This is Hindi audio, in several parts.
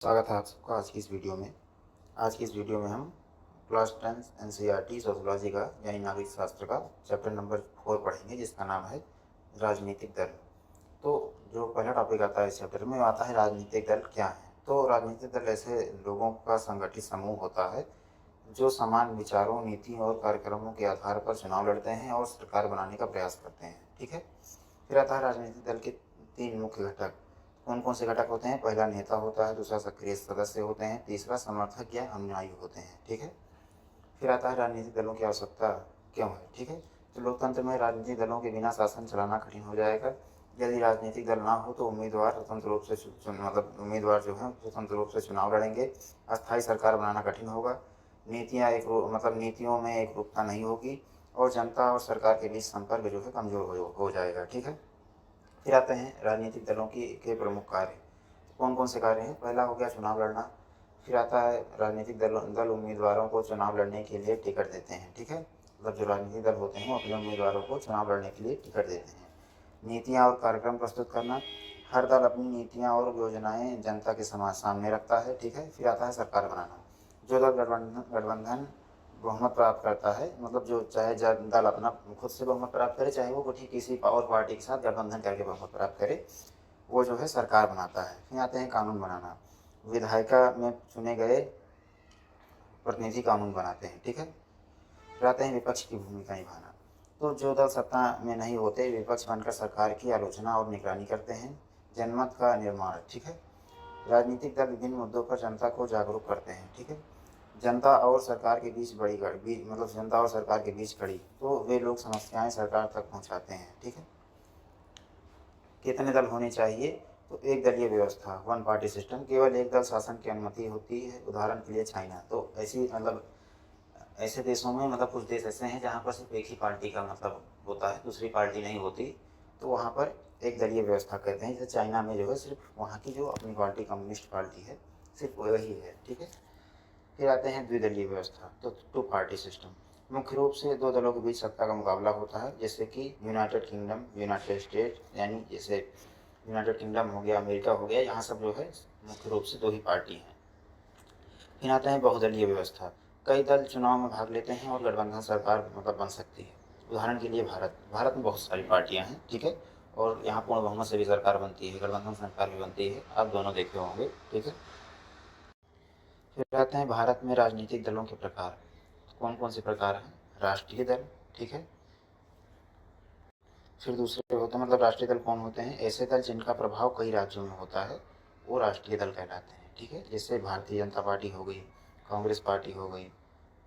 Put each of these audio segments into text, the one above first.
स्वागत है आप सबका आज की इस वीडियो में। आज की इस वीडियो में हम क्लास 10 एनसीईआरटी सोशियोलॉजी का यानी नागरिक शास्त्र का चैप्टर नंबर 4 पढ़ेंगे, जिसका नाम है राजनीतिक दल। तो जो पहला टॉपिक आता है इस चैप्टर में आता है राजनीतिक दल क्या है। तो राजनीतिक दल ऐसे लोगों का संगठित समूह होता है जो समान विचारों, नीति और कार्यक्रमों के आधार पर चुनाव लड़ते हैं और सरकार बनाने का प्रयास करते हैं। ठीक है। फिर आता है राजनीतिक दल के 3 मुख्य घटक। कौन कौन से घटक होते हैं? पहला नेता होता है, दूसरा सक्रिय सदस्य होते हैं, तीसरा समर्थक या अनुयायी होते हैं। ठीक है। फिर आता है राजनीतिक दलों की आवश्यकता क्यों है। ठीक है। तो लोकतंत्र में राजनीतिक दलों के बिना शासन चलाना कठिन हो जाएगा। यदि राजनीतिक दल ना हो तो उम्मीदवार स्वतंत्र रूप से उम्मीदवार जो है स्वतंत्र रूप से चुनाव लड़ेंगे। अस्थायी सरकार बनाना कठिन होगा। नीतियों में एक रूपता नहीं होगी और जनता और सरकार के बीच संपर्क जो है कमजोर हो जाएगा। ठीक है। फिर आते हैं राजनीतिक दलों के प्रमुख कार्य। कौन कौन से कार्य हैं? पहला हो गया चुनाव लड़ना। फिर आता है राजनीतिक दल उम्मीदवारों को चुनाव लड़ने के लिए टिकट देते हैं। ठीक है। मतलब जो राजनीतिक दल होते हैं वो अपने उम्मीदवारों को चुनाव लड़ने के लिए टिकट देते हैं। नीतियाँ और कार्यक्रम प्रस्तुत करना। हर दल अपनी नीतियाँ और योजनाएं जनता के सामने रखता है। ठीक है। फिर आता है सरकार बनाना। जो दल गठबंधन बहुमत प्राप्त करता है, मतलब जो चाहे दल अपना खुद से बहुमत प्राप्त करे, चाहे वो किसी और पार्टी के साथ गठबंधन करके बहुमत प्राप्त करे, वो जो है सरकार बनाता है। फिर आते हैं कानून बनाना। विधायिका में चुने गए प्रतिनिधि कानून बनाते हैं। ठीक है। फिर आते हैं विपक्ष की भूमिका निभाना। तो जो दल सत्ता में नहीं होते विपक्ष बनकर सरकार की आलोचना और निगरानी करते हैं। जनमत का निर्माण। ठीक है। राजनीतिक दल विभिन्न मुद्दों पर जनता को जागरूक करते हैं। ठीक है। जनता और सरकार के बीच जनता और सरकार के बीच खड़ी तो वे लोग समस्याएं सरकार तक पहुंचाते हैं। ठीक है। कितने दल होने चाहिए? तो एक दलीय व्यवस्था, वन पार्टी सिस्टम। केवल एक दल शासन की अनुमति होती है। उदाहरण के लिए चाइना। तो ऐसे देशों में कुछ देश ऐसे हैं जहाँ पर सिर्फ एक ही पार्टी का होता है, दूसरी पार्टी नहीं होती। तो वहाँ पर एक दलीय व्यवस्था कहते हैं। जैसे चाइना में जो है सिर्फ वहाँ की जो अपनी पार्टी कम्युनिस्ट पार्टी है सिर्फ वही है। ठीक है। फिर आते हैं द्विदलीय व्यवस्था, तो 2 पार्टी सिस्टम। मुख्य रूप से 2 दलों के बीच सत्ता का मुकाबला होता है, जैसे कि यूनाइटेड किंगडम, यूनाइटेड स्टेट, यानी जैसे यूनाइटेड किंगडम हो गया, अमेरिका हो गया, यहाँ सब जो है मुख्य रूप से 2 ही पार्टी हैं। फिर आता है बहुदलीय व्यवस्था। कई दल चुनाव में भाग लेते हैं और गठबंधन सरकार बन सकती है। उदाहरण के लिए भारत में बहुत सारी पार्टियां हैं। ठीक है। और यहाँ पूर्ण बहुमत से भी सरकार बनती है, गठबंधन सरकार भी बनती है। आप दोनों देखे होंगे। ठीक है। फिर आते हैं भारत में राजनीतिक दलों के प्रकार। कौन कौन से प्रकार हैं? राष्ट्रीय दल। ठीक है। फिर दूसरे होते हैं राष्ट्रीय दल कौन होते हैं? ऐसे दल जिनका प्रभाव कई राज्यों में होता है, वो राष्ट्रीय दल कहलाते हैं। ठीक है। जैसे भारतीय जनता पार्टी हो गई, कांग्रेस पार्टी हो गई,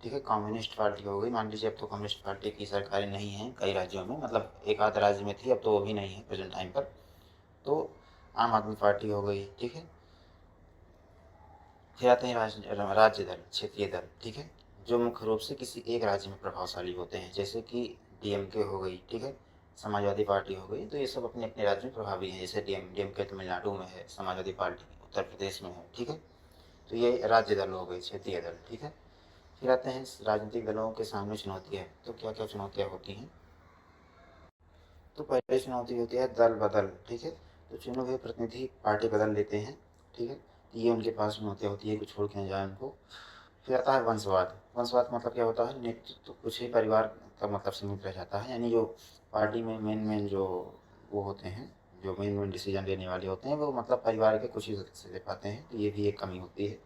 ठीक है, कम्युनिस्ट पार्टी हो गई। मान लीजिए अब तो कम्युनिस्ट पार्टी की सरकारें नहीं हैं कई राज्यों में, एक आध राज्य में थी, अब तो वो भी नहीं है प्रेजेंट टाइम पर। तो आम आदमी पार्टी हो गई। ठीक है। फिर आते हैं राज्य दल, क्षेत्रीय दल। ठीक है। जो मुख्य रूप से किसी एक राज्य में प्रभावशाली होते हैं, जैसे कि डीएमके हो गई। ठीक है। समाजवादी पार्टी हो गई। तो ये सब अपने अपने राज्य में प्रभावी हैं। जैसे डीएमके तमिलनाडु में है, समाजवादी पार्टी उत्तर प्रदेश में है। ठीक है। तो ये राज्य दल हो गए, क्षेत्रीय दल। ठीक है। फिर आते हैं राजनीतिक दलों के सामने चुनौतियाँ। तो क्या क्या चुनौतियाँ होती हैं? तो पहली चुनौती होती है दल बदल। ठीक है। तो चुने हुए प्रतिनिधि पार्टी बदल देते हैं। ठीक है। तो ये उनके पास चुनौतियाँ होती है कि छोड़ के न जाए उनको। फिर आता है वंशवाद। वंशवाद क्या होता है? नेतृत्व तो कुछ ही परिवार का सीमित रह जाता है, यानी जो पार्टी में मेन मेन जो वो होते हैं, जो मेन मेन डिसीजन लेने वाले होते हैं, वो परिवार के कुछ ही सदस्य ले पाते हैं। तो ये भी एक कमी होती है।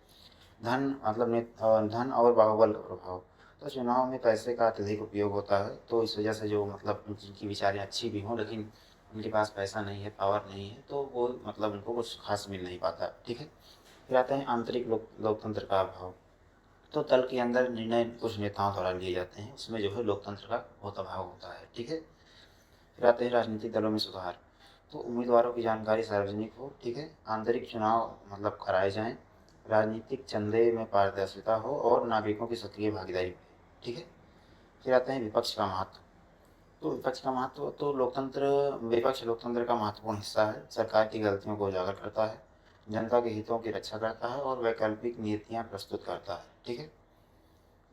धन और बाहुबल का प्रभाव। तो चुनाव में पैसे का अत्यधिक उपयोग होता है, तो इस वजह से जो जिनकी विचारें अच्छी भी हों लेकिन उनके पास पैसा नहीं है, पावर नहीं है, तो वो उनको कुछ खास मिल नहीं पाता। ठीक है। फिर आते हैं आंतरिक लोकतंत्र का अभाव। तो दल के अंदर निर्णय कुछ नेताओं द्वारा लिए जाते हैं, उसमें जो है लोकतंत्र का बहुत अभाव होता है। ठीक है। फिर आते हैं राजनीतिक दलों में सुधार। तो उम्मीदवारों की जानकारी सार्वजनिक हो। ठीक है। आंतरिक चुनाव कराए जाएं, राजनीतिक चंदे में पारदर्शिता हो और नागरिकों की सक्रिय भागीदारी हो। ठीक है। फिर आते हैं विपक्ष का महत्व। तो विपक्ष का महत्व, तो विपक्ष लोकतंत्र का महत्वपूर्ण हिस्सा है। सरकार की गलतियों को उजागर करता है, जनता के हितों की रक्षा करता है और वैकल्पिक नीतियाँ प्रस्तुत करता है। ठीक है।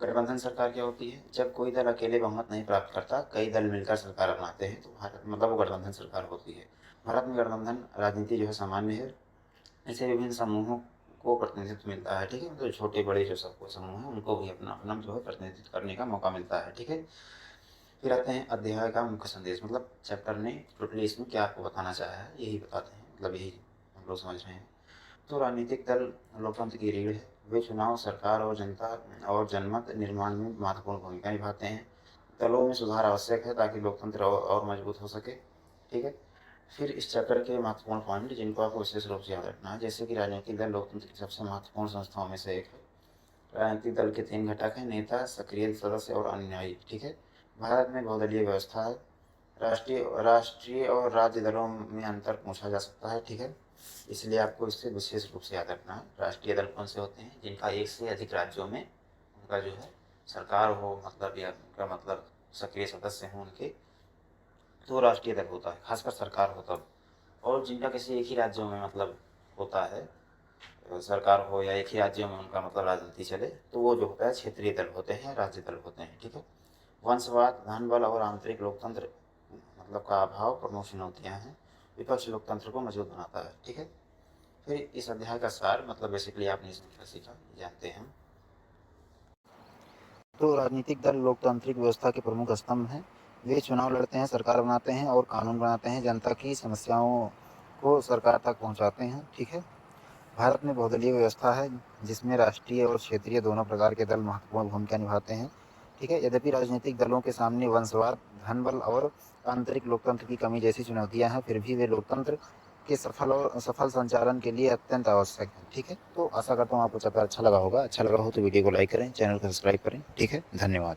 गठबंधन सरकार क्या होती है? जब कोई दल अकेले बहुमत नहीं प्राप्त करता, कई दल मिलकर सरकार बनाते हैं, तो भारत वो गठबंधन सरकार होती है। भारत में गठबंधन राजनीति जो है सामान्य है। ऐसे विभिन्न समूहों को प्रतिनिधित्व मिलता है, ठीक है। तो छोटे बड़े जो सबको समूह हैं उनको भी अपना अपना जो है प्रतिनिधित्व करने का मौका मिलता है, ठीक है। फिर आते हैं अध्याय का मुख्य संदेश, मतलब चैप्टर ने टोटली इसमें क्या आपको बताना चाहा है यही बताते हैं, मतलब यही हम लोग समझ रहे हैं। तो राजनीतिक दल लोकतंत्र की रीढ़ है। वे चुनाव, सरकार और जनता और जनमत निर्माण में महत्वपूर्ण भूमिका निभाते हैं। दलों में सुधार आवश्यक है ताकि लोकतंत्र और मजबूत हो सके, ठीक है। फिर इस चैप्टर के महत्वपूर्ण पॉइंट जिनको आपको विशेष रूप से याद रखना है, जैसे कि राजनीतिक दल लोकतंत्र की सबसे महत्वपूर्ण संस्थाओं में से एक है। राजनीतिक दल के 3 घटक हैं, नेता, सक्रिय सदस्य और अनुयायी, ठीक है। भारत में बहुदलीय व्यवस्था है। राष्ट्रीय और राज्य दलों में अंतर पूछा जा सकता है, ठीक है। इसलिए आपको इससे विशेष रूप से याद रखना है। राष्ट्रीय दल कौन से होते हैं? जिनका एक से अधिक राज्यों में उनका जो है सरकार हो, मतलब या उनका मतलब सक्रिय सदस्य हों उनके, तो राष्ट्रीय दल होता है, खासकर सरकार हो तब। और जिनका किसी एक ही राज्यों में मतलब होता है, सरकार हो या एक ही राज्यों में उनका मतलब राजनीति चले, तो वो जो होता है क्षेत्रीय दल होते हैं, राज्य दल होते हैं, ठीक है। वंशवाद, धन बल और आंतरिक लोकतंत्र मतलब का अभाव प्रमुख चुनौतियाँ हैं। विपक्ष लोकतंत्र को मजबूत बनाता है, ठीक है। फिर इस अध्याय का सार, मतलब बेसिकली आपने इसमें क्या सीखा जानते हैं। तो राजनीतिक दल लोकतांत्रिक व्यवस्था के प्रमुख स्तंभ हैं। वे चुनाव लड़ते हैं, सरकार बनाते हैं और कानून बनाते हैं, जनता की समस्याओं को सरकार तक पहुंचाते हैं, ठीक है। भारत में बहुदलीय व्यवस्था है जिसमें राष्ट्रीय और क्षेत्रीय दोनों प्रकार के दल महत्वपूर्ण भूमिका निभाते हैं, ठीक है। यद्यपि राजनीतिक दलों के सामने वंशवाद, धनबल और आंतरिक लोकतंत्र की कमी जैसी चुनौतियां हैं, फिर भी वे लोकतंत्र के सफल संचालन के लिए अत्यंत आवश्यक है, ठीक है। तो आशा करता हूँ आपको चैप्टर अच्छा लगा होगा। अच्छा लगा हो तो वीडियो को लाइक करें, चैनल को सब्सक्राइब करें, ठीक है। धन्यवाद।